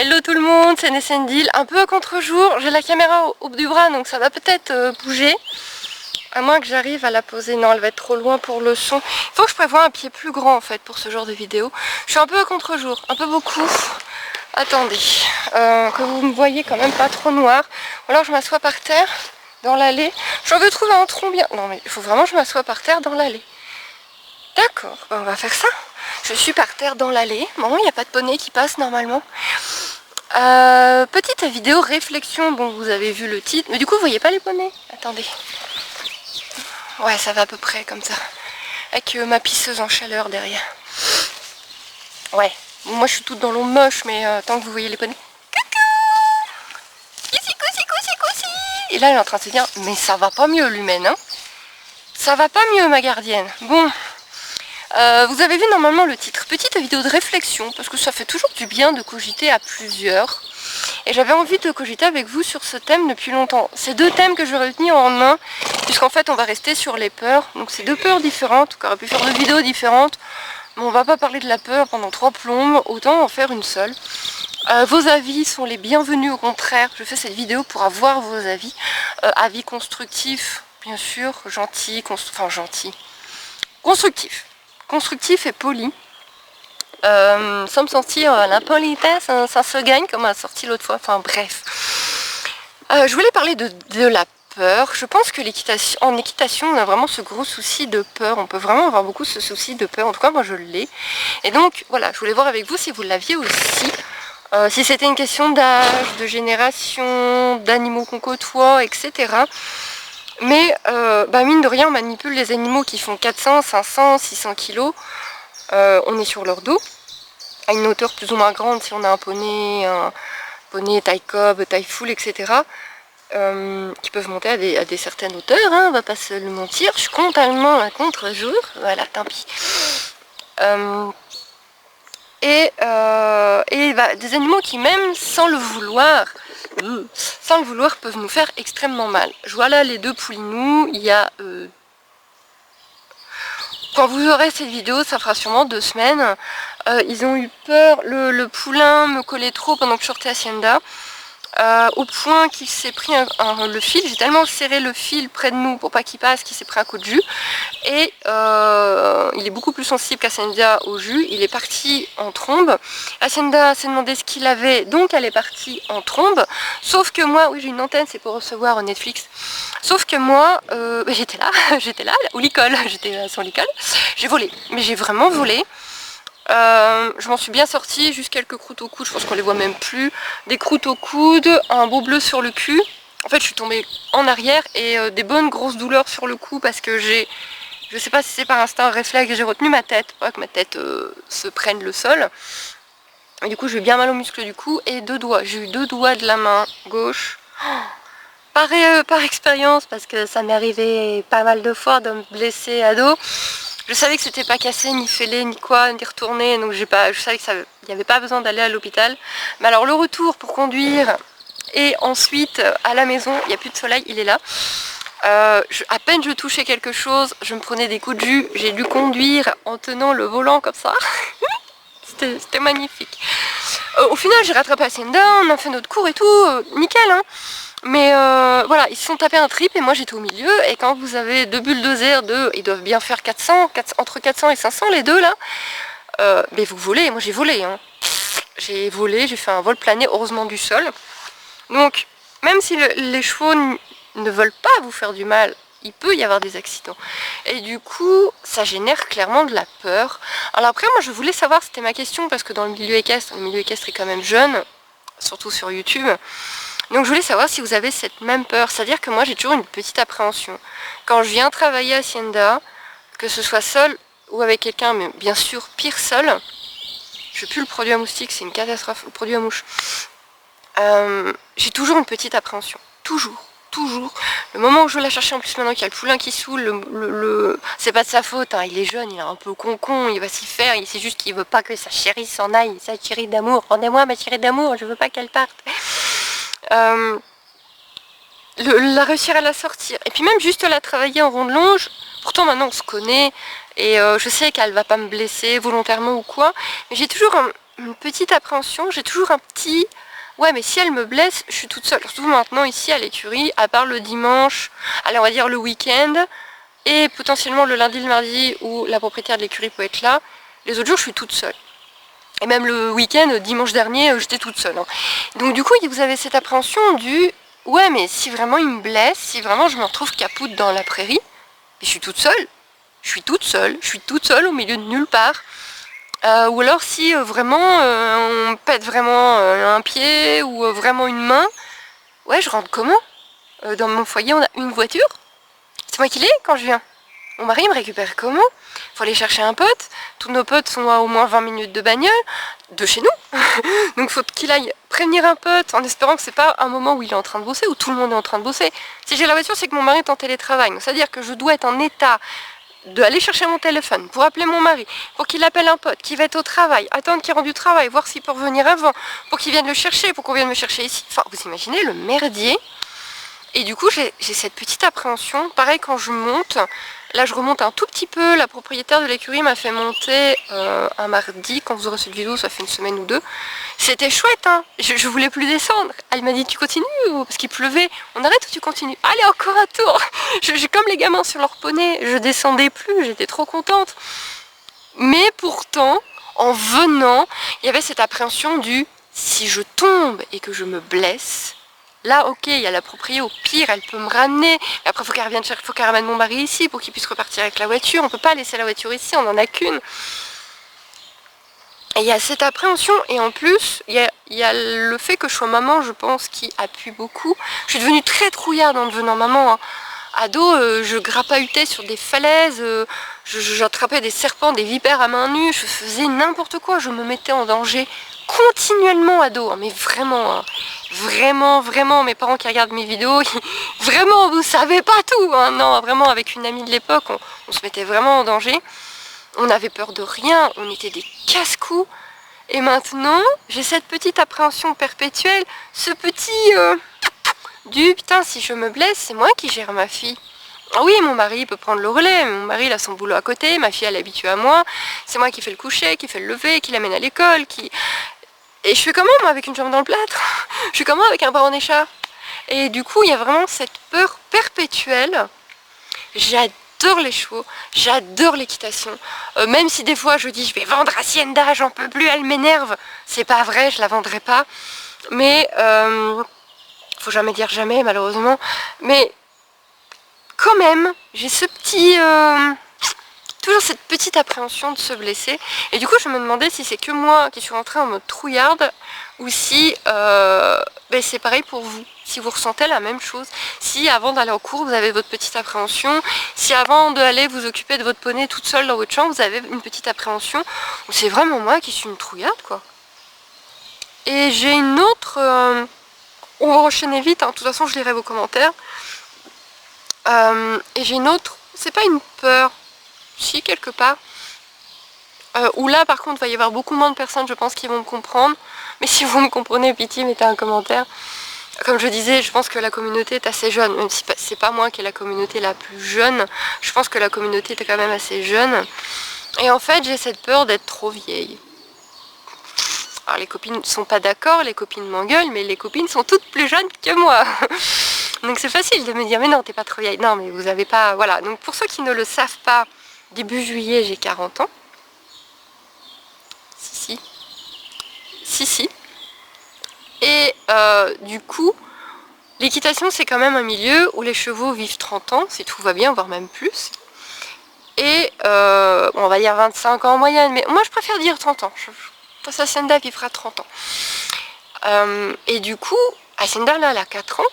Hello tout le monde, c'est Nessendil, un peu à contre-jour, j'ai la caméra au bout du bras donc ça va peut-être bouger. À moins que j'arrive à la poser, non elle va être trop loin pour le son. Il faut que je prévoie un pied plus grand en fait pour ce genre de vidéo. Je suis un peu à contre-jour, un peu beaucoup. Attendez, que vous me voyez quand même pas trop noir. Ou alors je m'assois par terre dans l'allée. J'en veux trouver un tronc bien. Non mais il faut vraiment que je m'assoie par terre dans l'allée. D'accord, ben on va faire ça. Je suis par terre dans l'allée. Bon, il n'y a pas de poney qui passe normalement. Petite vidéo réflexion. Bon, vous avez vu le titre. Mais du coup, vous voyez pas les poneys? Attendez. Ouais, ça va à peu près comme ça. Avec ma pisseuse en chaleur derrière. Ouais. Bon, moi, je suis toute dans l'eau moche, mais tant que vous voyez les poneys. Coucou! Coussi, coussi, coussi, coussi! Et là, elle est en train de se dire, mais ça va pas mieux, l'humaine, hein? Ça va pas mieux, ma gardienne. Bon. Vous avez vu normalement le titre, petite vidéo de réflexion, parce que ça fait toujours du bien de cogiter à plusieurs. Et j'avais envie de cogiter avec vous sur ce thème depuis longtemps. C'est deux thèmes que je vais retenir en un, puisqu'en fait on va rester sur les peurs. Donc c'est deux peurs différentes, on aurait pu faire deux vidéos différentes. Mais on va pas parler de la peur pendant 3 plombes, autant en faire une seule. Vos avis sont les bienvenus, au contraire. Je fais cette vidéo pour avoir vos avis. Avis constructifs, bien sûr, gentils, constructifs. Constructif et poli. Sans me sentir la politesse, ça se gagne comme on a sorti l'autre fois. Enfin bref. Je voulais parler de la peur. Je pense que en équitation, on a vraiment ce gros souci de peur. On peut vraiment avoir beaucoup ce souci de peur. En tout cas, moi je l'ai. Et donc voilà, je voulais voir avec vous si vous l'aviez aussi. Si c'était une question d'âge, de génération, d'animaux qu'on côtoie, etc. Mais mine de rien, on manipule les animaux qui font 400, 500, 600 kilos. On est sur leur dos, à une hauteur plus ou moins grande si on a un poney taille cob, taille full, etc. Qui peuvent monter à des certaines hauteurs, hein, on va pas se le mentir. Je suis complètement à contre-jour, voilà, tant pis. Des animaux qui même sans le vouloir, peuvent nous faire extrêmement mal. Je vois là les deux poulinous, il y a... quand vous aurez cette vidéo, ça fera sûrement 2 semaines, ils ont eu peur, le poulain me collait trop pendant que je sortais Hacienda, au point qu'il s'est pris le fil, j'ai tellement serré le fil près de nous pour pas qu'il passe, qu'il s'est pris un coup de jus, et il est beaucoup plus sensible qu'Hacienda au jus, il est parti en trombe. Hacienda s'est demandé ce qu'il avait, donc elle est partie en trombe, sauf que moi, oui j'ai une antenne, c'est pour recevoir Netflix, sauf que moi, j'étais là, au licol, j'étais sur l'école, j'ai volé, mais j'ai vraiment volé. Je m'en suis bien sortie, juste quelques croûtes au coude, je pense qu'on les voit même plus, des croûtes au coude, un beau bleu sur le cul. En fait je suis tombée en arrière et des bonnes grosses douleurs sur le cou parce que je sais pas si c'est par instinct réflexe, j'ai retenu ma tête, pour pas que ma tête se prenne le sol. Et du coup j'ai eu bien mal aux muscles du cou et 2 doigts, j'ai eu 2 doigts de la main gauche. Par expérience, parce que ça m'est arrivé pas mal de fois de me blesser à dos. Je savais que c'était pas cassé, ni fêlé, ni quoi, ni retourné, donc je savais qu'il n'y avait pas besoin d'aller à l'hôpital. Mais alors le retour pour conduire et ensuite à la maison, il n'y a plus de soleil, il est là. À peine je touchais quelque chose, je me prenais des coups de jus, j'ai dû conduire en tenant le volant comme ça. C'était magnifique. Au final j'ai rattrapé Hacienda, on a fait notre cours et tout, nickel hein. Mais voilà, ils se sont tapés un trip et moi j'étais au milieu. Et quand vous avez 2 bulldozers, ils doivent bien faire 400, entre 400 et 500 les deux là. Mais vous volez, moi j'ai volé. Hein. J'ai volé, j'ai fait un vol plané, heureusement du sol. Donc, même si les chevaux ne veulent pas vous faire du mal, il peut y avoir des accidents. Et du coup, ça génère clairement de la peur. Alors après, moi je voulais savoir, c'était ma question, parce que dans le milieu équestre est quand même jeune, surtout sur YouTube. Donc je voulais savoir si vous avez cette même peur, c'est-à-dire que moi j'ai toujours une petite appréhension. Quand je viens travailler à Hacienda, que ce soit seul ou avec quelqu'un, mais bien sûr pire seul, je pue le produit à moustique, c'est une catastrophe, le produit à mouche. J'ai toujours une petite appréhension, toujours. Le moment où je vais la chercher, en plus maintenant qu'il y a le poulain qui saoule, c'est pas de sa faute, hein, il est jeune, il est un peu con, il va s'y faire, c'est juste qu'il veut pas que sa chérie s'en aille, sa chérie d'amour, rendez-moi ma chérie d'amour, je veux pas qu'elle parte. La réussir à la sortir et puis même juste la travailler en ronde longe, pourtant maintenant on se connaît et je sais qu'elle va pas me blesser volontairement ou quoi, mais j'ai toujours une petite appréhension, j'ai toujours un petit... Ouais, mais si elle me blesse, je suis toute seule. Surtout maintenant ici à l'écurie, à part le dimanche, allez on va dire le week-end, et potentiellement le lundi, le mardi, où la propriétaire de l'écurie peut être là. Les autres jours, je suis toute seule. Et même le week-end, dimanche dernier, j'étais toute seule. Hein. Donc du coup, vous avez cette appréhension du... Ouais, mais si vraiment il me blesse, si vraiment je me retrouve capoute dans la prairie, mais je suis toute seule. Je suis toute seule au milieu de nulle part. Ou alors si vraiment on pète vraiment un pied ou vraiment une main, ouais, je rentre comment? Dans mon foyer, on a une voiture. C'est moi qui l'ai quand je viens. Mon mari me récupère comment? Faut aller chercher un pote. Tous nos potes sont à au moins 20 minutes de bagnole de chez nous. Donc faut qu'il aille prévenir un pote en espérant que c'est pas un moment où il est en train de bosser, où tout le monde est en train de bosser. Si j'ai la voiture, c'est que mon mari est en télétravail. C'est-à-dire que je dois être en état d'aller chercher mon téléphone pour appeler mon mari, pour qu'il appelle un pote qui va être au travail, attendre qu'il rentre du travail, voir s'il peut revenir avant, pour qu'il vienne le chercher, pour qu'on vienne me chercher ici. Enfin, vous imaginez le merdier. Et du coup, j'ai cette petite appréhension. Pareil, quand je monte, là je remonte un tout petit peu. La propriétaire de l'écurie m'a fait monter un mardi. Quand vous aurez cette vidéo, ça fait une semaine ou deux. C'était chouette, hein. Je voulais plus descendre. Elle m'a dit, tu continues? Parce qu'il pleuvait. On arrête ou tu continues? Allez, encore un tour. J'ai comme les gamins sur leur poney. Je descendais plus, j'étais trop contente. Mais pourtant, en venant, il y avait cette appréhension du, si je tombe et que je me blesse, là, ok, il y a la proprio, au pire, elle peut me ramener. Mais après, faut qu'elle ramène mon mari ici pour qu'il puisse repartir avec la voiture. On peut pas laisser la voiture ici, on en a qu'une. Et il y a cette appréhension, et en plus, il y a le fait que je sois maman, je pense, qui appuie beaucoup. Je suis devenue très trouillarde en devenant maman. Hein. Ado, je grappahutais sur des falaises, j'attrapais des serpents, des vipères à main nue, je faisais n'importe quoi, je me mettais en danger continuellement ado, hein, mais vraiment, hein, vraiment, mes parents qui regardent mes vidéos, vraiment, vous savez pas tout, hein, non, vraiment, avec une amie de l'époque, on se mettait vraiment en danger, on avait peur de rien, on était des casse-cous, et maintenant, j'ai cette petite appréhension perpétuelle, ce petit... du putain, si je me blesse, c'est moi qui gère ma fille. Ah oui, mon mari peut prendre le relais, mon mari il a son boulot à côté, ma fille elle est habituée à moi, c'est moi qui fais le coucher, qui fais le lever, qui l'amène à l'école, qui... Et je fais comment moi avec une jambe dans le plâtre? Je suis comment avec un bras en écharpe? Et du coup, il y a vraiment cette peur perpétuelle. J'adore les chevaux, j'adore l'équitation. Même si des fois je dis je vais vendre Hacienda, j'en peux plus, elle m'énerve. C'est pas vrai, je la vendrai pas. Mais... faut jamais dire jamais malheureusement, mais quand même j'ai ce petit toujours cette petite appréhension de se blesser, et du coup je me demandais si c'est que moi qui suis rentrée en mode trouillarde ou si ben c'est pareil pour vous, si vous ressentez la même chose, si avant d'aller en cours vous avez votre petite appréhension, si avant d'aller vous occuper de votre poney toute seule dans votre chambre vous avez une petite appréhension, ou c'est vraiment moi qui suis une trouillarde quoi. Et j'ai une autre... on va enchaîner vite, hein. De toute façon je lirai vos commentaires. Et j'ai une autre, c'est pas une peur, si quelque part, où là par contre il va y avoir beaucoup moins de personnes je pense qui vont me comprendre, mais si vous me comprenez, pitié mettez un commentaire. Comme je disais, je pense que la communauté est assez jeune, même si c'est pas moi qui est la communauté la plus jeune, je pense que la communauté est quand même assez jeune. Et en fait j'ai cette peur d'être trop vieille. Alors les copines ne sont pas d'accord, les copines m'engueulent, mais les copines sont toutes plus jeunes que moi. Donc c'est facile de me dire, mais non, t'es pas trop vieille. Non, mais vous avez pas... Voilà, donc pour ceux qui ne le savent pas, début juillet, j'ai 40 ans. Si. Et du coup, l'équitation, c'est quand même un milieu où les chevaux vivent 30 ans, si tout va bien, voire même plus. Et on va dire 25 ans en moyenne, mais moi je préfère dire 30 ans. Hacienda vivra 30 ans. Et du coup, Hacienda là, elle a 4 ans.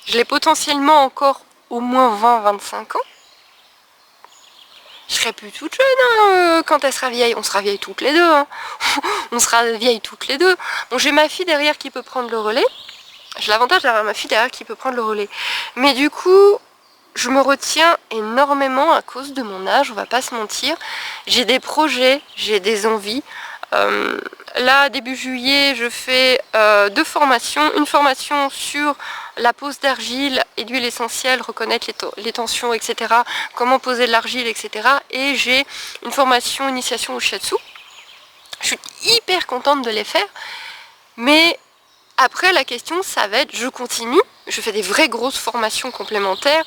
Je l'ai potentiellement encore au moins 20-25 ans. Je serai plus toute jeune hein, quand elle sera vieille. On sera vieilles toutes les deux. Hein. On sera vieilles toutes les deux. Bon, j'ai ma fille derrière qui peut prendre le relais. J'ai l'avantage d'avoir ma fille derrière qui peut prendre le relais. Mais du coup, je me retiens énormément à cause de mon âge, on va pas se mentir. J'ai des projets, j'ai des envies. Là, début juillet, je fais 2 formations. Une formation sur la pose d'argile et d'huile essentielle, reconnaître les tensions, etc. Comment poser de l'argile, etc. Et j'ai une formation initiation au shiatsu. Je suis hyper contente de les faire, mais après la question ça va être, je continue, je fais des vraies grosses formations complémentaires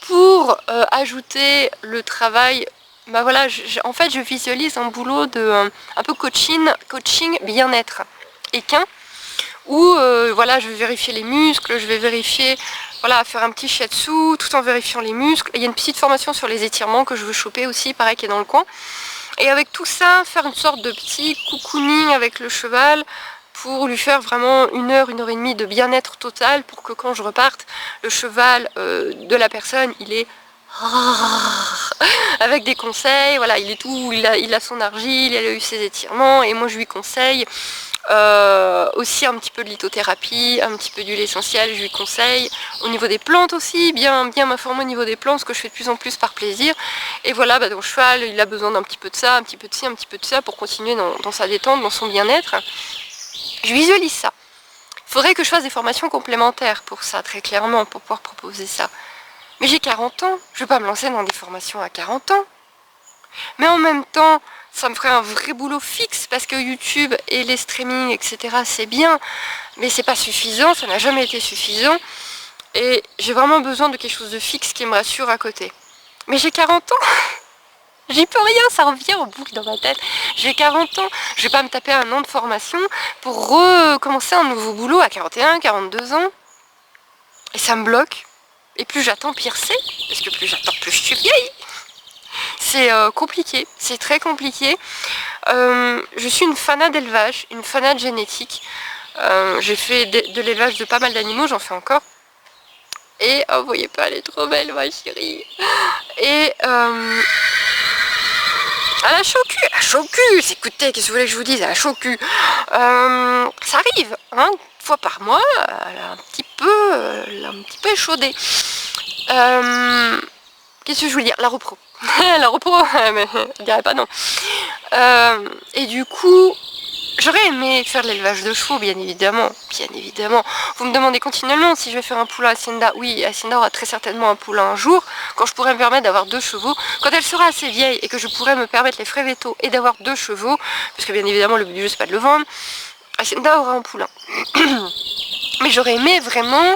pour ajouter le travail. Bah voilà, en fait je visualise un boulot de un peu coaching bien-être équin, où voilà, je vais vérifier les muscles, je vais vérifier, voilà, faire un petit shiatsu tout en vérifiant les muscles. Et il y a une petite formation sur les étirements que je veux choper aussi, pareil, qui est dans le coin. Et avec tout ça, faire une sorte de petit cocooning avec le cheval pour lui faire vraiment 1 heure, 1 heure et demie de bien-être total, pour que quand je reparte, le cheval de la personne, il est avec des conseils, voilà, il est tout, il a son argile, il a eu ses étirements, et moi je lui conseille aussi un petit peu de lithothérapie, un petit peu d'huile essentielle, je lui conseille. Au niveau des plantes aussi, bien m'informer au niveau des plantes, ce que je fais de plus en plus par plaisir. Et voilà, bah, donc cheval, il a besoin d'un petit peu de ça, un petit peu de ci, un petit peu de ça, pour continuer dans sa détente, dans son bien-être. Je visualise ça. Il faudrait que je fasse des formations complémentaires pour ça, très clairement, pour pouvoir proposer ça. Mais j'ai 40 ans, je ne vais pas me lancer dans des formations à 40 ans. Mais en même temps, ça me ferait un vrai boulot fixe, parce que YouTube et les streamings, etc., c'est bien, mais c'est pas suffisant, ça n'a jamais été suffisant. Et j'ai vraiment besoin de quelque chose de fixe qui me rassure à côté. Mais j'ai 40 ans, j'y peux rien, ça revient en boucle dans ma tête. J'ai 40 ans, je vais pas me taper 1 an de formation pour recommencer un nouveau boulot à 41, 42 ans. Et ça me bloque. Et plus j'attends, pire c'est. Parce que plus j'attends, plus je suis vieille. C'est compliqué, c'est très compliqué. Je suis une fanat d'élevage, une fanat de génétique. J'ai fait de l'élevage de pas mal d'animaux, j'en fais encore. Et oh, vous voyez pas, elle est trop belle, ma chérie. Et elle a chocu, écoutez, qu'est-ce que vous voulez que je vous dise, elle a chocu. Ça arrive, hein, 1 fois par mois, elle a un petit peu échaudé. Qu'est-ce que je voulais dire? La repro. La repro, mais je dirais pas non. Et du coup, j'aurais aimé faire de l'élevage de chevaux, bien évidemment. Bien évidemment. Vous me demandez continuellement si je vais faire un poulain à Hacienda. Oui, Hacienda aura très certainement un poulain un jour, quand je pourrai me permettre d'avoir 2 chevaux. Quand elle sera assez vieille et que je pourrai me permettre les frais vétos et d'avoir 2 chevaux, parce que bien évidemment le but du jeu c'est pas de le vendre, Hacienda aura un poulain. Mais j'aurais aimé vraiment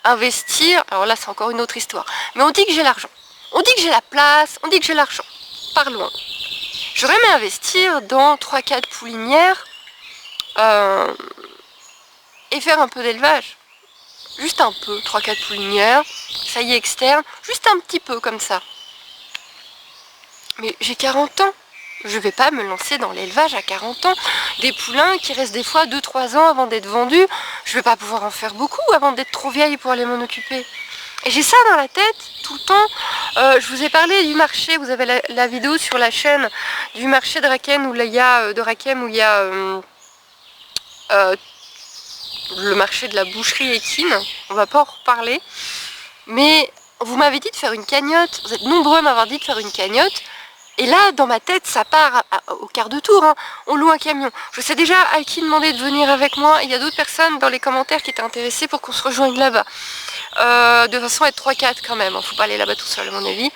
investir, alors là c'est encore une autre histoire, mais on dit que j'ai l'argent. On dit que j'ai la place, on dit que j'ai l'argent. Par loin. J'aurais aimé investir dans 3-4 poulinières et faire un peu d'élevage. Juste un peu, 3-4 poulinières, ça y est, externe, juste un petit peu comme ça. Mais j'ai 40 ans. Je vais pas me lancer dans l'élevage à 40 ans. Des poulains qui restent des fois 2-3 ans avant d'être vendus, je vais pas pouvoir en faire beaucoup avant d'être trop vieille pour aller m'en occuper. Et j'ai ça dans la tête tout le temps. Je vous ai parlé du marché, vous avez la vidéo sur la chaîne du marché de Rakem où il y a, le marché de la boucherie équine. On va pas en reparler. Mais vous m'avez dit de faire une cagnotte, vous êtes nombreux à m'avoir dit de faire une cagnotte. Et là, dans ma tête, ça part au quart de tour, hein. On loue un camion. Je sais déjà à qui demander de venir avec moi. Il y a d'autres personnes dans les commentaires qui étaient intéressées pour qu'on se rejoigne là-bas. De façon à être 3-4 quand même, hein. Faut pas aller là-bas tout seul à mon avis.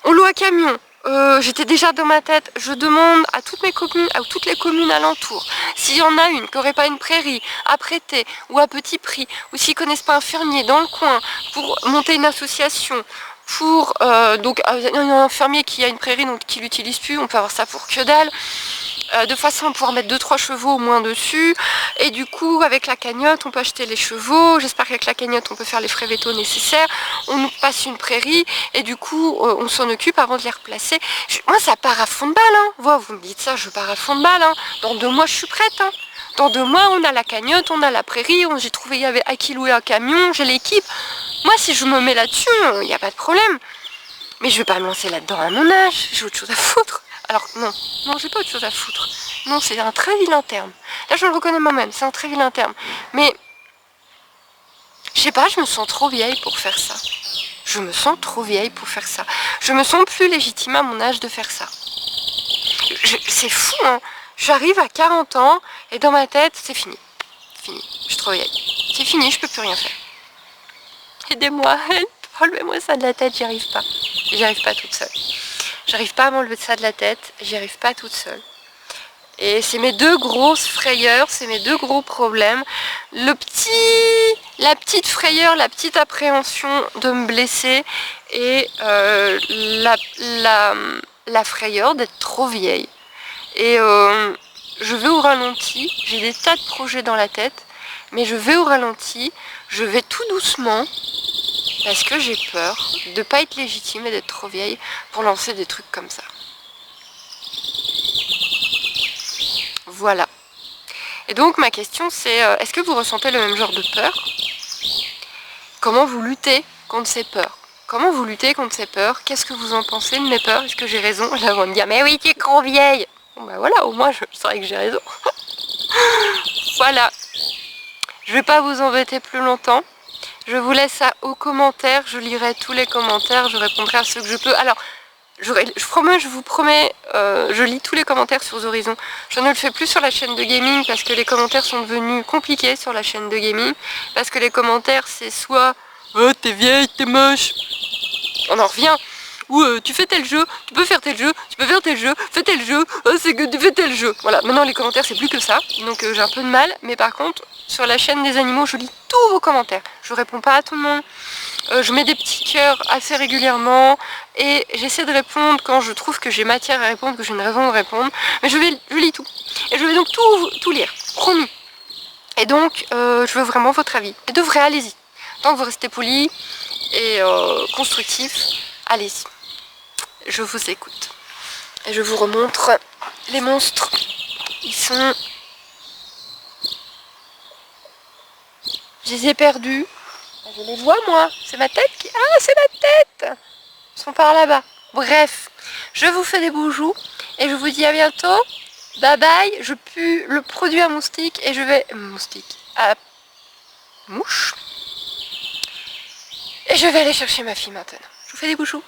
On loue un camion. J'étais déjà dans ma tête, je demande à toutes mes communes, à toutes les communes alentours, s'il y en a une qui n'aurait pas une prairie à prêter ou à petit prix, ou s'ils connaissent pas un fermier dans le coin pour monter une association, pour donc un fermier qui a une prairie donc qui l'utilise plus, on peut avoir ça pour que dalle. De façon à pouvoir mettre 2-3 chevaux au moins dessus, et du coup avec la cagnotte on peut acheter les chevaux, j'espère qu'avec la cagnotte on peut faire les frais vétos nécessaires, on nous passe une prairie et du coup on s'en occupe avant de les replacer. Moi ça part à fond de balle, hein. Vous me dites ça, je pars à fond de balle, hein. Dans 2 mois je suis prête, hein. Dans 2 mois on a la cagnotte, on a la prairie, j'ai trouvé, il y avait à qui louer un camion, j'ai l'équipe. Moi si je me mets là-dessus, il n'y a pas de problème, mais je vais pas me lancer là-dedans à mon âge, j'ai autre chose à foutre. Alors non, j'ai pas autre chose à foutre. Non, c'est un très vilain terme. Là, je le reconnais moi-même, c'est un très vilain terme. Mais, je sais pas, je me sens trop vieille pour faire ça. Je me sens trop vieille pour faire ça. Je me sens plus légitime à mon âge de faire ça. C'est fou, hein. J'arrive à 40 ans, et dans ma tête, c'est fini. Fini, je suis trop vieille. C'est fini, je peux plus rien faire. Aidez-moi, enlevez-moi ça de la tête, j'y arrive pas. J'y arrive pas toute seule. J'arrive pas à m'enlever ça de la tête, j'y arrive pas toute seule. Et c'est mes deux grosses frayeurs, c'est mes deux gros problèmes. La petite frayeur, la petite appréhension de me blesser et la frayeur d'être trop vieille. Et je vais au ralenti, j'ai des tas de projets dans la tête, mais je vais au ralenti, je vais tout doucement, parce que j'ai peur de ne pas être légitime et d'être trop vieille pour lancer des trucs comme ça. Voilà. Et donc ma question c'est, est-ce que vous ressentez le même genre de peur? Comment vous luttez contre ces peurs? Comment vous luttez contre ces peurs? Qu'est-ce que vous en pensez de mes peurs? Est-ce que j'ai raison? Là vous allez me dire, mais oui tu es trop vieille! Bon bah voilà, au moins je saurais que j'ai raison. Voilà. Je vais pas vous embêter plus longtemps. Je vous laisse ça aux commentaires, je lirai tous les commentaires, je répondrai à ceux que je peux. Alors, je vous promets, je lis tous les commentaires sur Horizon. Je ne le fais plus sur la chaîne de gaming parce que les commentaires sont devenus compliqués sur la chaîne de gaming. Parce que les commentaires, c'est soit « Oh, t'es vieille, t'es moche », on en revient. Ou tu fais tel jeu, tu peux faire tel jeu, tu peux faire tel jeu, fais tel jeu, oh c'est que tu fais tel jeu. Voilà, maintenant les commentaires c'est plus que ça, donc j'ai un peu de mal, mais par contre, sur la chaîne des animaux, je lis tous vos commentaires. Je réponds pas à tout le monde, je mets des petits cœurs assez régulièrement, et j'essaie de répondre quand je trouve que j'ai matière à répondre, que j'ai une raison de répondre, mais je lis tout. Et je vais donc tout lire, promis. Et donc, je veux vraiment votre avis. Et de vrai, allez-y. Tant que vous restez poli et constructif, allez-y. Je vous écoute. Et je vous remontre les monstres. Ils sont... Je les ai perdus. Je les vois moi. C'est ma tête qui... Ah, c'est ma tête! Ils sont par là-bas. Bref, je vous fais des bijoux. Et je vous dis à bientôt. Bye bye. Je pue le produit à moustique. Et je vais... Moustique. À mouche. Et je vais aller chercher ma fille maintenant. Je vous fais des bijoux.